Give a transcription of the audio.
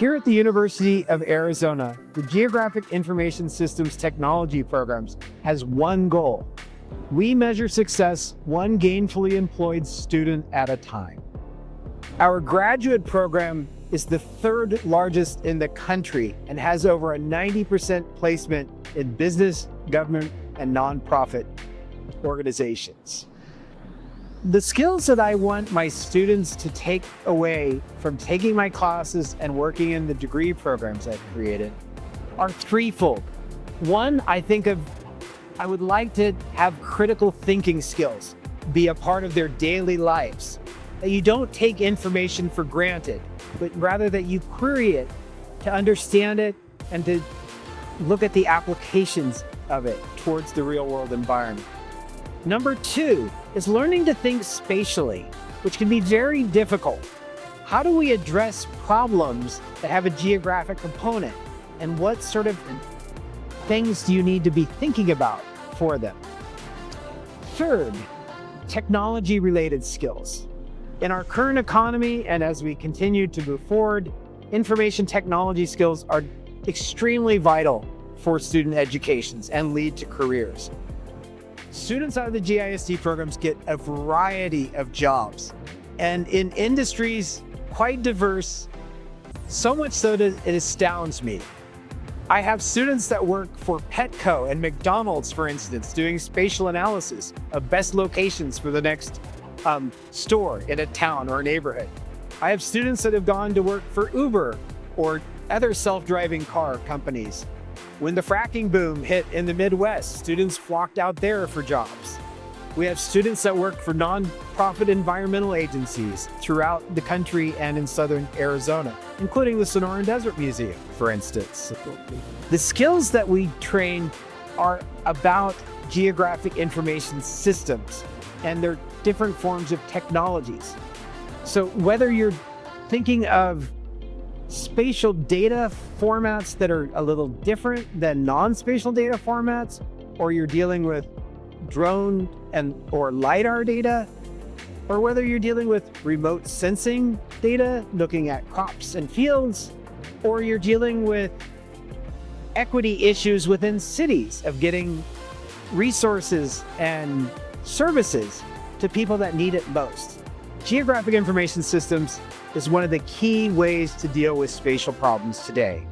Here at the University of Arizona, the Geographic Information Systems Technology programs has one goal. We measure success one gainfully employed student at a time. Our graduate program is the third largest in the country and has over a 90% placement in business, government, and nonprofit organizations. The skills that I want my students to take away from taking my classes and working in the degree programs I've created are threefold. One, I would like to have critical thinking skills be a part of their daily lives. That you don't take information for granted, but rather that you query it to understand it and to look at the applications of it towards the real world environment. Number two is learning to think spatially, which can be very difficult. How do we address problems that have a geographic component? And what sort of things do you need to be thinking about for them? Third, technology-related skills. In our current economy, and as we continue to move forward, information technology skills are extremely vital for student educations and lead to careers. Students out of the GIST programs get a variety of jobs, and in industries quite diverse, so much so that it astounds me. I have students that work for Petco and McDonald's, for instance, doing spatial analysis of best locations for the next store in a town or a neighborhood. I have students that have gone to work for Uber or other self-driving car companies. When the fracking boom hit in the Midwest, students flocked out there for jobs. We have students that work for nonprofit environmental agencies throughout the country and in southern Arizona, including the Sonoran Desert Museum, for instance. The skills that we train are about geographic information systems and their different forms of technologies. So whether you're thinking of spatial data formats that are a little different than non-spatial data formats, or you're dealing with drone or LiDAR data, or whether you're dealing with remote sensing data, looking at crops and fields, or you're dealing with equity issues within cities of getting resources and services to people that need it most. Geographic Information Systems is one of the key ways to deal with spatial problems today.